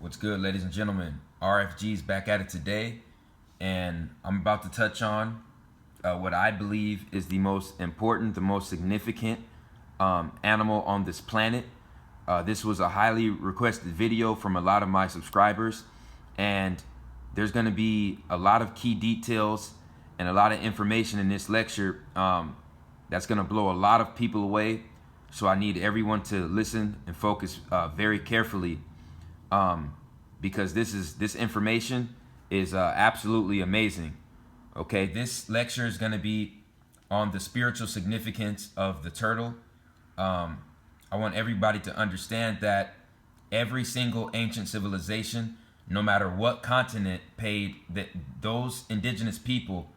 What's good, ladies and gentlemen? RFG's back at it today, and I'm about to touch on what I believe is the most important, the most significant animal on this planet. This was a highly requested video from a lot of my subscribers, and there's going to be a lot of key details and a lot of information in this lecture that's going to blow a lot of people away. So I need everyone to listen and focus very carefully, because this information is absolutely amazing. Okay, this lecture is going to be on the spiritual significance of the turtle. I want everybody to understand that every single ancient civilization, no matter what continent, those indigenous people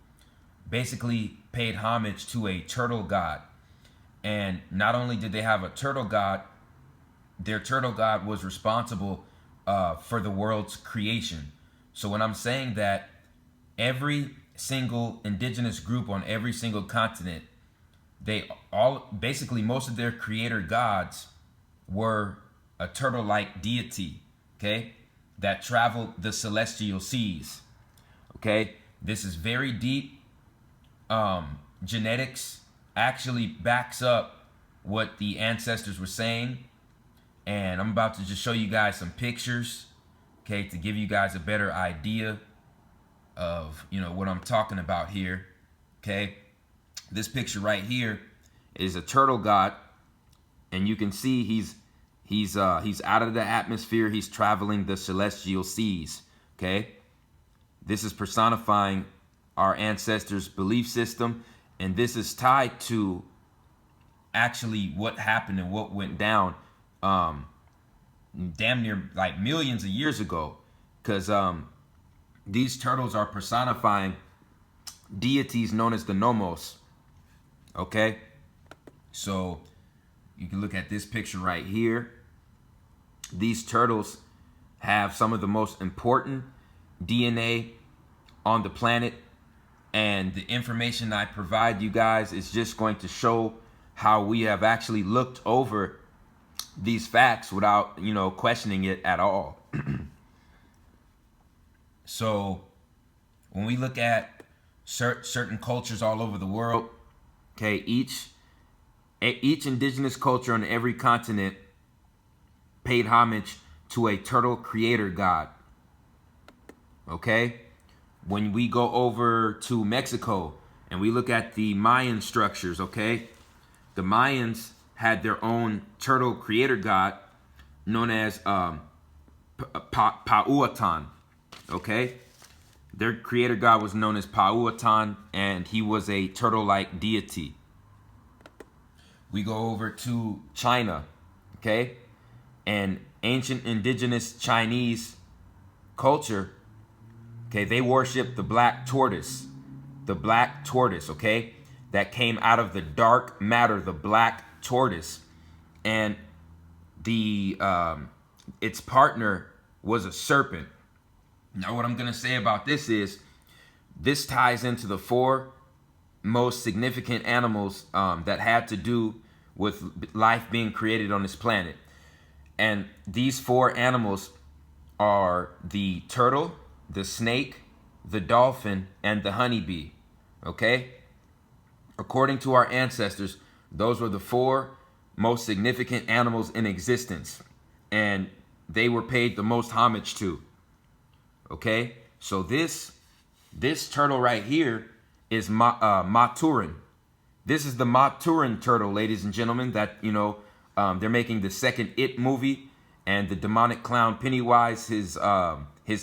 basically paid homage to a turtle god. And not only did they have a turtle god, their turtle god was responsible for the world's creation. So when I'm saying that, every single indigenous group on every single continent, basically most of their creator gods were a turtle-like deity, okay, that traveled the celestial seas. Okay, this is very deep. Genetics actually backs up what the ancestors were saying, and I'm about to just show you guys some pictures, okay, to give you guys a better idea of what I'm talking about here. Okay, this picture right here is a turtle god, and you can see he's out of the atmosphere. He's traveling the celestial seas. Okay, this is personifying our ancestors' belief system, and this is tied to actually what happened and what went down damn near like millions of years ago, because these turtles are personifying deities known as the Nommos. Okay, so you can look at this picture right here. These turtles have some of the most important DNA on the planet, and the information I provide you guys is just going to show how we have actually looked over these facts without questioning it at all. So when we look at certain cultures all over the world, okay, each indigenous culture on every continent paid homage to a turtle creator god. Okay, when we go over to Mexico and we look at the Mayan structures, okay, the Mayans had their own turtle creator god known as Pauatan. Okay, their creator god was known as Pauatan, and he was a turtle-like deity. We go over to China, okay, and ancient indigenous Chinese culture, okay, they worship the black tortoise, okay, that came out of the dark matter, the black tortoise, and its partner was a serpent. Now, what I'm going to say about this is, this ties into the four most significant animals that had to do with life being created on this planet. And these four animals are the turtle, the snake, the dolphin, and the honeybee. Okay? According to our ancestors, those were the four most significant animals in existence, and they were paid the most homage to. Okay, so this turtle right here is Maturin. This is the Maturin turtle, ladies and gentlemen, that they're making the second It movie, and the demonic clown Pennywise, his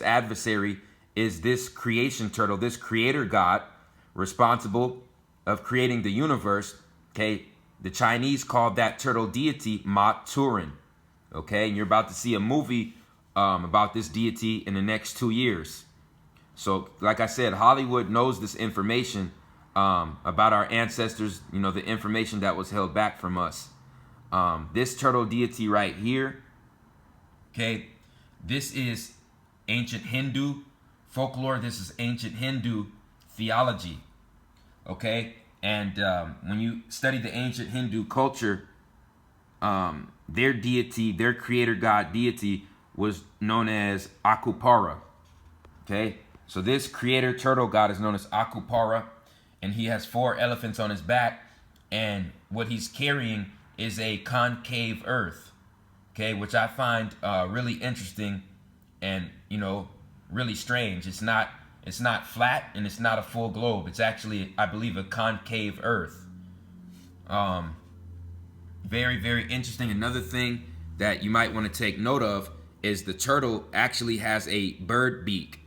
adversary, is this creation turtle, this creator god responsible of creating the universe. Okay, the Chinese called that turtle deity Maturin. Okay, and you're about to see a movie about this deity in the next 2 years. So, like I said, Hollywood knows this information about our ancestors, the information that was held back from us. This turtle deity right here, okay, this is ancient Hindu folklore. This is ancient Hindu theology, okay? And when you study the ancient Hindu culture, their deity, their creator god deity, was known as Akupara. Okay, so this creator turtle god is known as Akupara, and he has 4 elephants on his back, and what he's carrying is a concave earth. Okay, which I find really interesting, and really strange. It's not flat, and it's not a full globe. It's actually, I believe, a concave earth. Very, very interesting. Another thing that you might want to take note of is the turtle actually has a bird beak.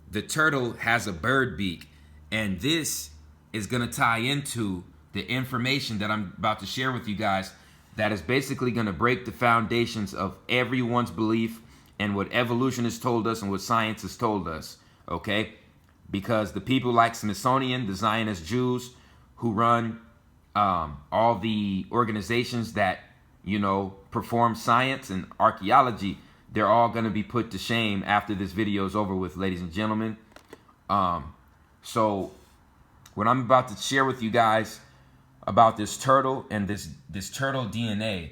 The turtle has a bird beak, and this is going to tie into the information that I'm about to share with you guys, that is basically going to break the foundations of everyone's belief and what evolution has told us and what science has told us, okay? Because the people like Smithsonian, the Zionist Jews, who run all the organizations that, perform science and archaeology, they're all going to be put to shame after this video is over with, ladies and gentlemen. So what I'm about to share with you guys about this turtle and this turtle DNA,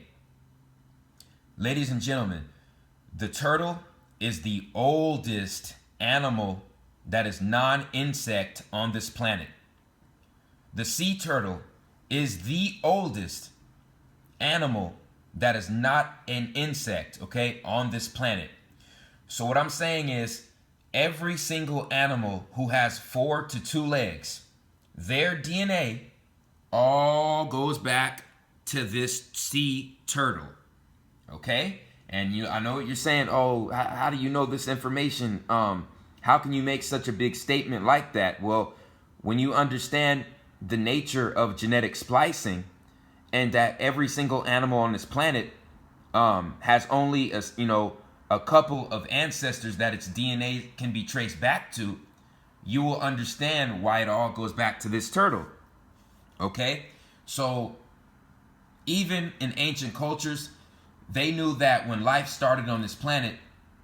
ladies and gentlemen, the turtle is the oldest animal that is non-insect on this planet. The sea turtle is the oldest animal that is not an insect, okay, on this planet. So what I'm saying is, every single animal who has 4 to 2 legs, their DNA all goes back to this sea turtle, okay? And I know what you're saying. Oh, how do you know this information? How can you make such a big statement like that? Well, when you understand the nature of genetic splicing, and that every single animal on this planet has only a couple of ancestors that its DNA can be traced back to, you will understand why it all goes back to this turtle. Okay? So even in ancient cultures, they knew that when life started on this planet,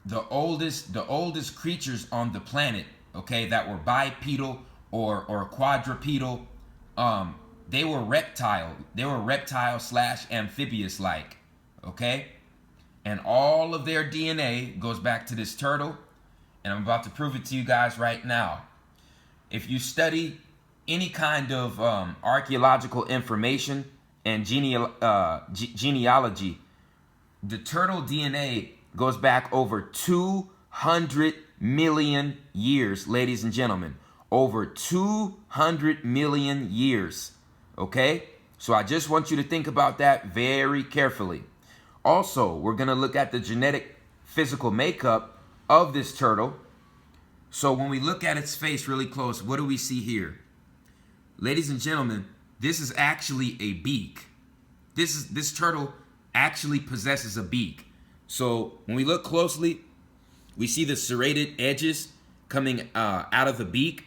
the oldest creatures on the planet, okay, that were bipedal or quadrupedal, they were reptile. They were reptile / amphibious like, okay? And all of their DNA goes back to this turtle, and I'm about to prove it to you guys right now. If you study any kind of archaeological information and genealogy, the turtle DNA goes back over 200 million years, ladies and gentlemen. Over 200 million years. Okay? So I just want you to think about that very carefully. Also, we're going to look at the genetic physical makeup of this turtle. So when we look at its face really close, what do we see here? Ladies and gentlemen, this is actually a beak. This turtle actually possesses a beak. So when we look closely, we see the serrated edges coming out of the beak.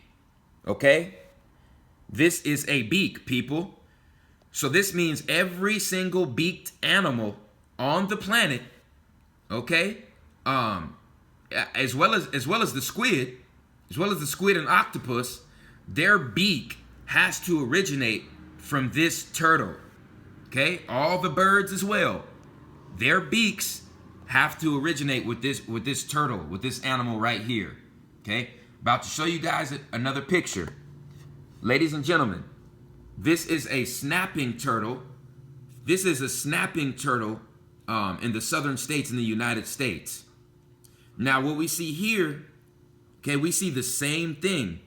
Okay? This is a beak, people. So this means every single beaked animal on the planet, okay, as well as the squid, and octopus, their beak has to originate from this turtle. Okay? All the birds as well. Their beaks have to originate with this turtle, with this animal right here. Okay? About to show you guys another picture. Ladies and gentlemen, this is a snapping turtle. This is a snapping turtle in the southern states in the United States. Now, what we see here, okay, we see the same thing.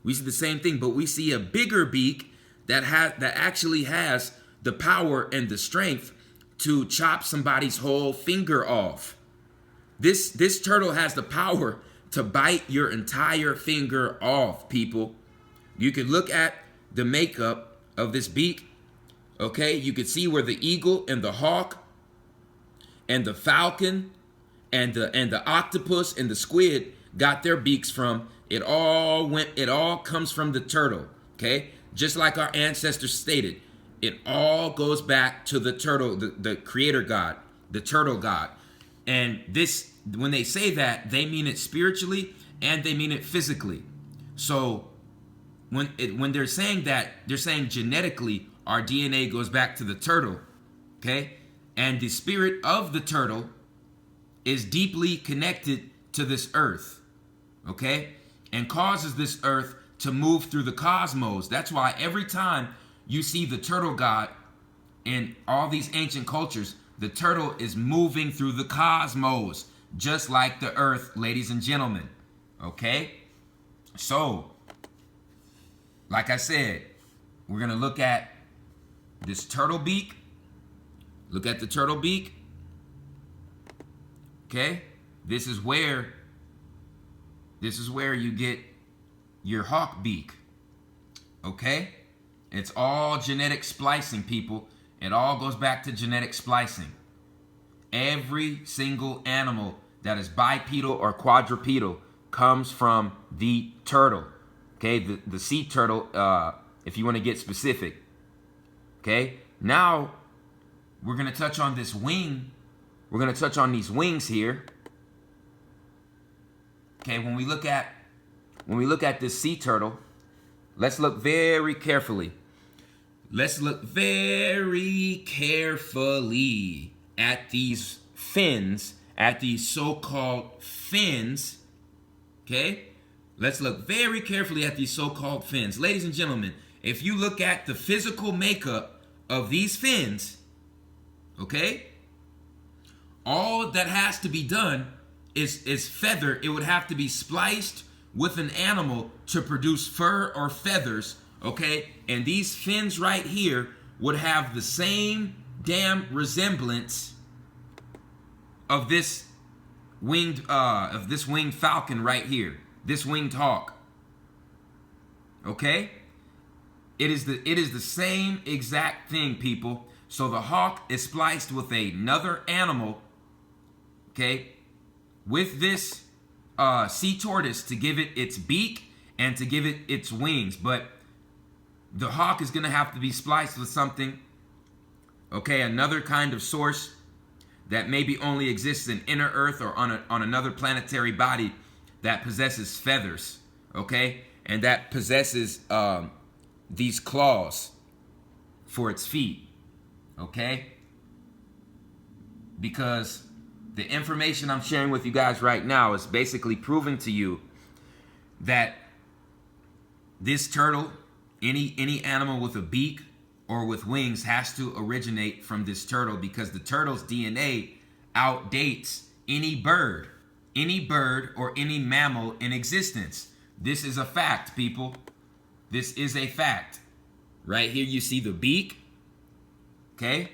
But we see a bigger beak that actually has the power and the strength to chop somebody's whole finger off. This turtle has the power to bite your entire finger off, people. You can look at the makeup of this beak, okay? You can see where the eagle and the hawk and the falcon and the octopus and the squid got their beaks from. It all comes from the turtle, okay? Just like our ancestors stated, it all goes back to the turtle, the creator God, the turtle God. And this, when they say that, they mean it spiritually and they mean it physically. So when they're saying that, they're saying genetically our DNA goes back to the turtle, okay? And the spirit of the turtle is deeply connected to this earth, okay? And causes this earth to move through the cosmos. That's why every time you see the turtle god in all these ancient cultures, the turtle is moving through the cosmos, just like the earth, ladies and gentlemen, okay? So, like I said, we're going to look at this turtle beak. Look at the turtle beak. Okay? This is where you get your hawk beak. Okay? It's all genetic splicing, people. It all goes back to genetic splicing. Every single animal that is bipedal or quadrupedal comes from the turtle. Okay? The sea turtle, if you want to get specific. Okay? Now, we're going to touch on this wing. We're going to touch on these wings here. Okay, when we look at this sea turtle, let's look very carefully. Let's look very carefully at these fins, at these so-called fins. Okay? Let's look very carefully at these so-called fins. Ladies and gentlemen, if you look at the physical makeup of these fins, okay, all that has to be done is feather. It would have to be spliced with an animal to produce fur or feathers, okay? And these fins right here would have the same damn resemblance of this winged falcon right here, this winged hawk. Okay? It is the same exact thing, people. So the hawk is spliced with another animal, okay, with this sea tortoise to give it its beak and to give it its wings. But the hawk is going to have to be spliced with something, okay, another kind of source that maybe only exists in inner Earth or on another planetary body that possesses feathers, okay, and that possesses these claws for its feet, okay? Because the information I'm sharing with you guys right now is basically proving to you that this turtle, any animal with a beak or with wings, has to originate from this turtle, because the turtle's DNA outdates any bird or any mammal in existence. This is a fact, people. This is a fact. Right here you see the beak. Okay?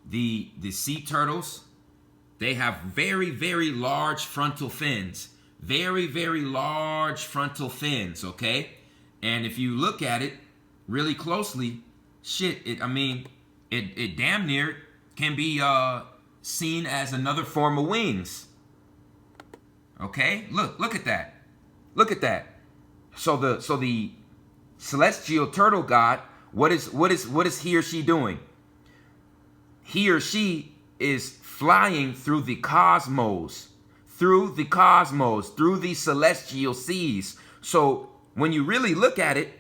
The sea turtles, they have very, very large frontal fins. Very, very large frontal fins, okay? And if you look at it really closely, it damn near can be seen as another form of wings. Okay? Look at that. Look at that. So the celestial turtle god, what is he or she doing? He or she is flying through the cosmos, through the celestial seas. So when you really look at it,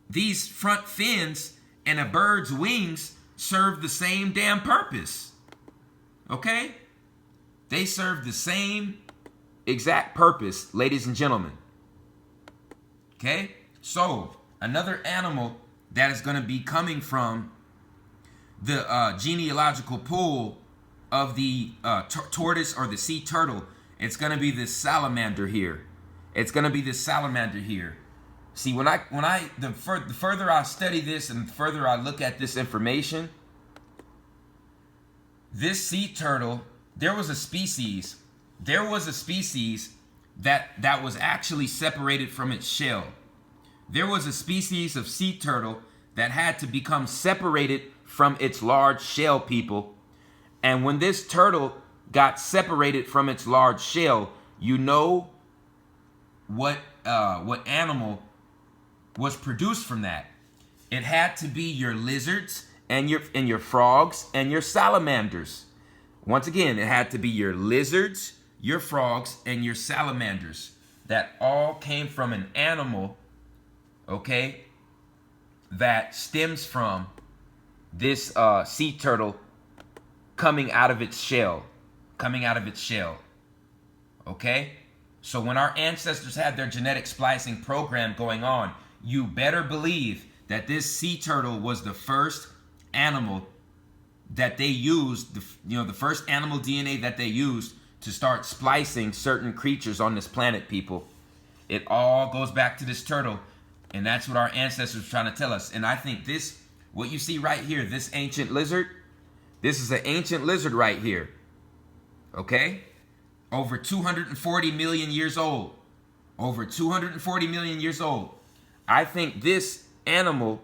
these front fins and a bird's wings serve the same damn purpose. Okay? They serve the same exact purpose, ladies and gentlemen. Okay? So, another animal that is going to be coming from the genealogical pool of the tortoise or the sea turtle, it's going to be this salamander here. It's going to be this salamander here. See, the further I study this and the further I look at this information, this sea turtle, there was a species that was actually separated from its shell. There was a species of sea turtle that had to become separated from its large shell, people. And when this turtle got separated from its large shell, you know what animal was produced from that? It had to be your lizards and your frogs and your salamanders. Once again, it had to be your lizards, your frogs, and your salamanders. That all came from an animal, okay, that stems from this sea turtle coming out of its shell. coming out of its shell. Okay? So when our ancestors had their genetic splicing program going on, you better believe that this sea turtle was the first animal that they used, the first animal DNA that they used to start splicing certain creatures on this planet, people. It all goes back to this turtle, and that's what our ancestors were trying to tell us. And I think this, what you see right here, this ancient lizard, this is an ancient lizard right here. Okay? Over 240 million years old. Over 240 million years old. I think this animal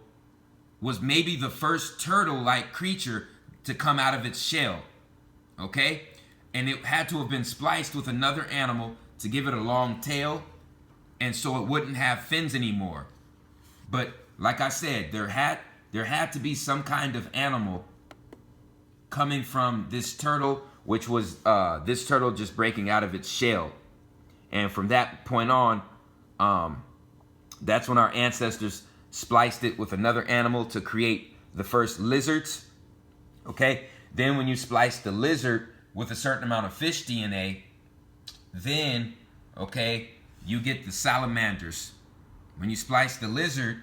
was maybe the first turtle-like creature to come out of its shell. Okay? And it had to have been spliced with another animal to give it a long tail, and so it wouldn't have fins anymore. But like I said, there had to be some kind of animal coming from this turtle, which was this turtle just breaking out of its shell. And from that point on, that's when our ancestors spliced it with another animal to create the first lizards. Okay? Then when you splice the lizard with a certain amount of fish DNA, then, okay, you get the salamanders. When you splice the lizard,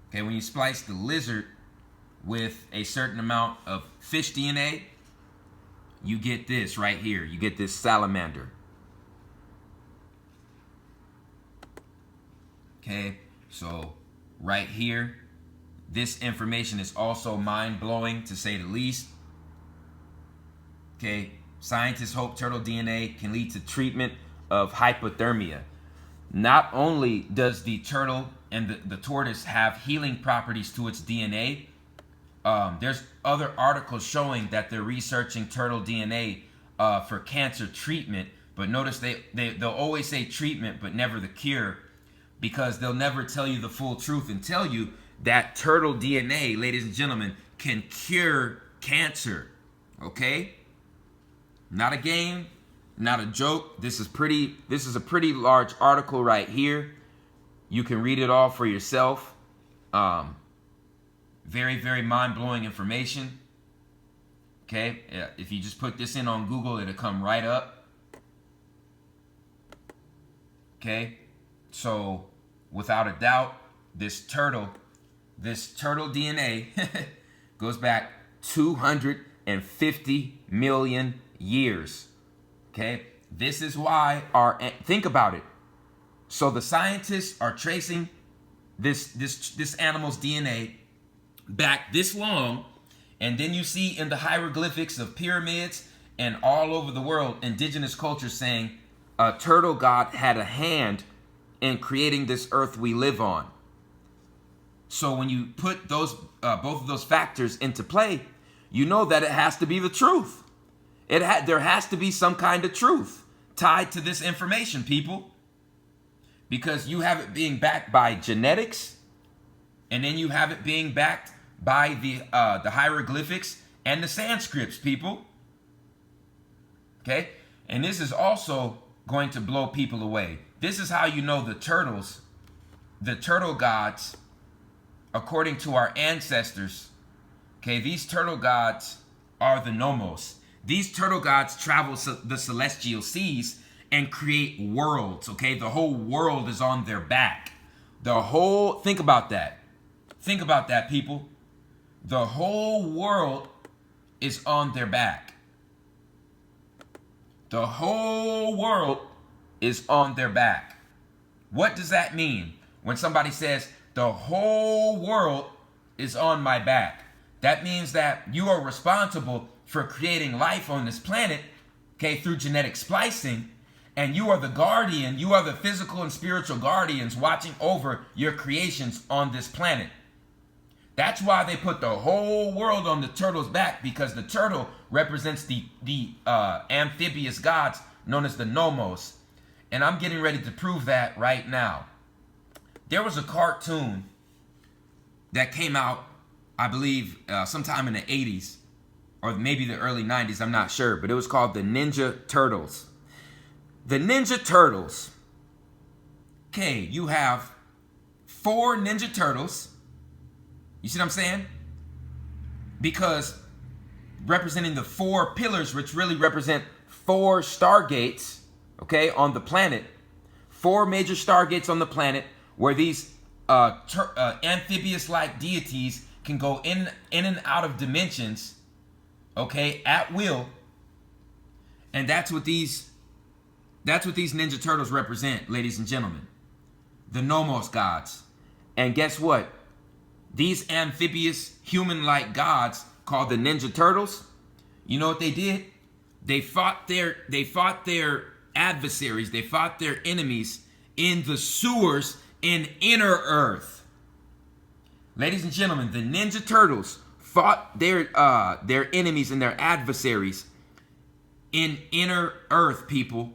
okay, when you splice the lizard with a certain amount of fish DNA, you get this right here. You get this salamander. Okay, so right here, this information is also mind-blowing, to say the least. Okay, scientists hope turtle DNA can lead to treatment of hypothermia. Not only does the turtle and the tortoise have healing properties to its DNA, there's other articles showing that they're researching turtle DNA for cancer treatment. But notice they'll always say treatment, but never the cure, because they'll never tell you the full truth and tell you that turtle DNA, ladies and gentlemen, can cure cancer. Okay? Not a game, not a joke. This is a pretty large article right here. You can read it all for yourself. Very, very mind-blowing information. Okay? If you just put this in on Google, it'll come right up. Okay? So, without a doubt, this turtle DNA goes back 250 million years. Okay? This is why think about it. So the scientists are tracing this animal's DNA back this long, and then you see in the hieroglyphics of pyramids and all over the world, indigenous cultures saying a turtle god had a hand in creating this earth we live on. So when you put those both of those factors into play, you know that it has to be the truth. There has to be some kind of truth tied to this information, people, because you have it being backed by genetics, and then you have it being backed by the hieroglyphics and the Sanskrits, people. Okay, and this is also going to blow people away. This is how you know the turtle gods, according to our ancestors. Okay, these turtle gods are the Nommos. These turtle gods travel the celestial seas and create worlds. Okay, the whole world is on their back. Think about that. Think about that, people. The whole world is on their back. The whole world is on their back. What does that mean when somebody says the whole world is on my back? That means that you are responsible for creating life on this planet, okay, through genetic splicing, and you are the guardian, you are the physical and spiritual guardians watching over your creations on this planet. That's why they put the whole world on the turtle's back, because the turtle represents the amphibious gods known as the Nommos. And I'm getting ready to prove that right now. There was a cartoon that came out, I believe, sometime in the 80s, or maybe the early 90s, I'm not sure, but it was called the Ninja Turtles. The Ninja Turtles. Okay, you have 4 Ninja Turtles. You see what I'm saying? Because representing the 4 pillars, which really represent 4 stargates, okay, on the planet. 4 major stargates on the planet where these amphibious-like deities can go in and out of dimensions, okay, at will. And that's what these Ninja Turtles represent, ladies and gentlemen. The Nommos gods. And guess what? These amphibious, human-like gods called the Ninja Turtles, you know what they did? They fought their adversaries, they fought their enemies in the sewers in inner Earth. Ladies and gentlemen, the Ninja Turtles fought their enemies and their adversaries in inner Earth, people.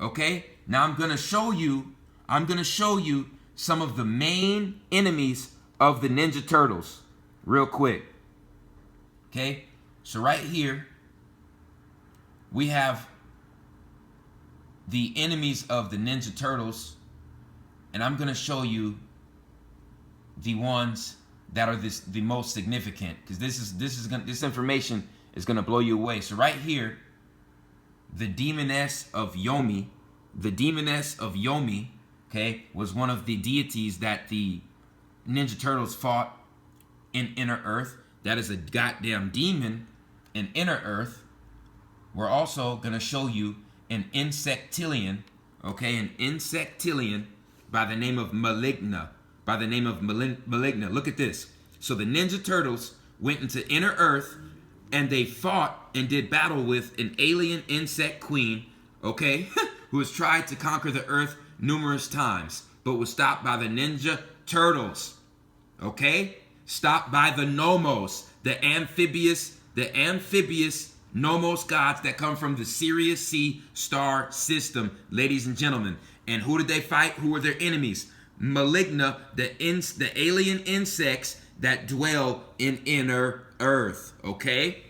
Okay? Now I'm going to show you some of the main enemies of the Ninja Turtles real quick. Okay? So right here we have the enemies of the Ninja Turtles, and I'm going to show you the ones that are the most significant, because this information is going to blow you away. So right here, the Demoness of Yomi, okay, was one of the deities that the Ninja Turtles fought in inner Earth. That is a goddamn demon in inner Earth. We're also going to show you an insectillion, okay, an insectillion by the name of Maligna, Maligna. Look at this. So the Ninja Turtles went into inner Earth and they fought and did battle with an alien insect queen, okay, who has tried to conquer the Earth numerous times, but was stopped by the Ninja Turtles, okay? Stopped by the Nommos, the amphibious Nommos gods that come from the Sirius C star system, ladies and gentlemen. And who did they fight? Who were their enemies? Maligna, the alien insects that dwell in inner Earth, okay?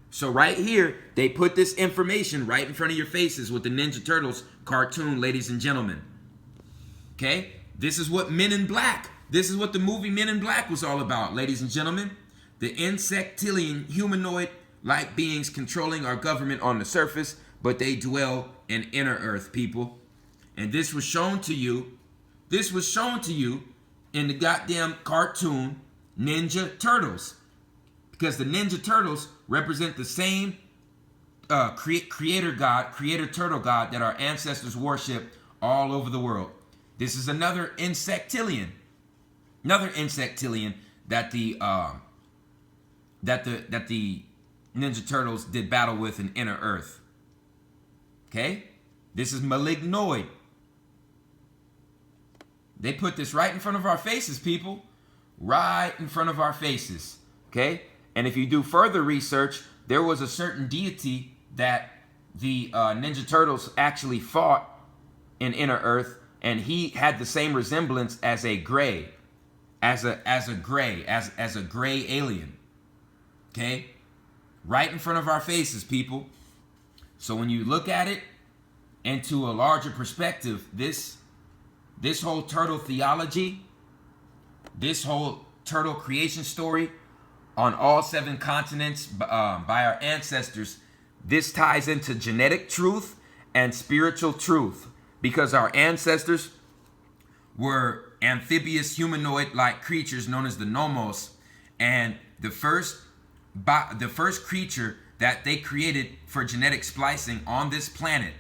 So right here, they put this information right in front of your faces with the Ninja Turtles cartoon, ladies and gentlemen. Okay? This is what Men in Black, this is what the movie Men in Black was all about, ladies and gentlemen. The insectillion humanoid-like beings controlling our government on the surface, but they dwell in inner Earth, people. And this was shown to you in the goddamn cartoon Ninja Turtles. Because the Ninja Turtles represent the same creator turtle god that our ancestors worship all over the world. This is another insectillion that the Ninja Turtles did battle with in inner Earth. Okay? This is Malignoid. They put this right in front of our faces, people. Right in front of our faces. Okay? And if you do further research, there was a certain deity that the Ninja Turtles actually fought in inner Earth, and he had the same resemblance as a gray, as a gray alien. Okay? Right in front of our faces, people. So when you look at it into a larger perspective, this whole turtle theology, this whole turtle creation story on all 7 continents by our ancestors, this ties into genetic truth and spiritual truth, because our ancestors were amphibious humanoid-like creatures known as the Nommos, and the first creature that they created for genetic splicing on this planet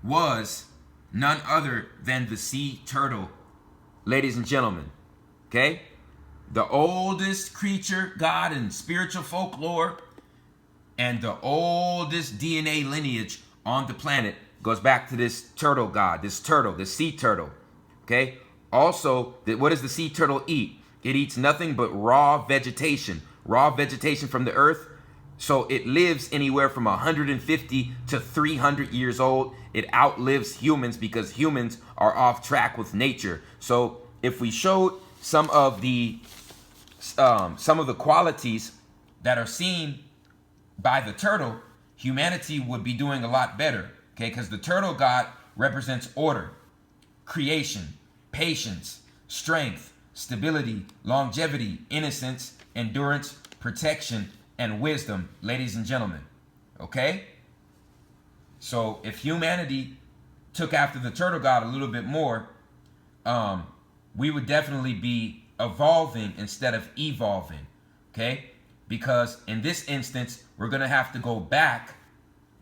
was none other than the sea turtle, ladies and gentlemen. Okay? The oldest creature god in spiritual folklore and the oldest DNA lineage on the planet goes back to this turtle god, this sea turtle. Okay? Also, what does the sea turtle eat? It eats nothing but raw vegetation from the earth. So it lives anywhere from 150 to 300 years old. It outlives humans because humans are off track with nature. So if we showed some of the qualities that are seen by the turtle, humanity would be doing a lot better. Okay, because the turtle god represents order, creation, patience, strength, stability, longevity, innocence, endurance, protection, and wisdom, ladies and gentlemen. Okay? So if humanity took after the turtle god a little bit more, we would definitely be evolving instead of evolving. Okay? Because in this instance, we're going to have to go back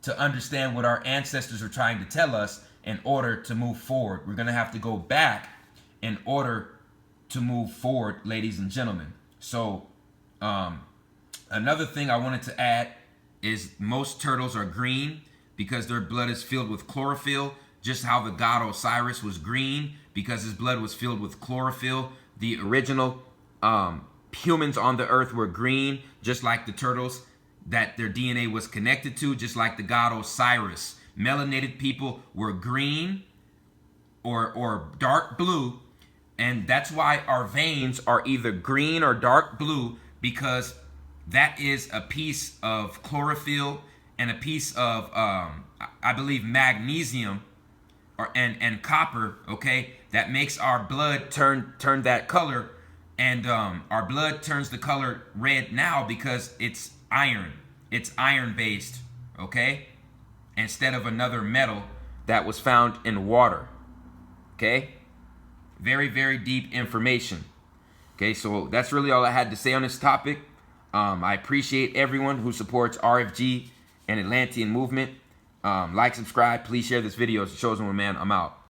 to understand what our ancestors are trying to tell us in order to move forward. We're going to have to go back in order to move forward, ladies and gentlemen. So another thing I wanted to add is most turtles are green because their blood is filled with chlorophyll, just how the god Osiris was green because his blood was filled with chlorophyll. The original humans on the earth were green, just like the turtles that their DNA was connected to, just like the god Osiris. Melanated people were green or dark blue, and that's why our veins are either green or dark blue, because that is a piece of chlorophyll and a piece of, I believe, magnesium and copper, okay, that makes our blood turn that color. And our blood turns the color red now because it's iron. It's iron-based, okay, instead of another metal that was found in water, okay? Very, very deep information. Okay, so that's really all I had to say on this topic. I appreciate everyone who supports RFG and Atlantean movement. Like, subscribe, please share this video. It's The Chosen One Man. I'm out.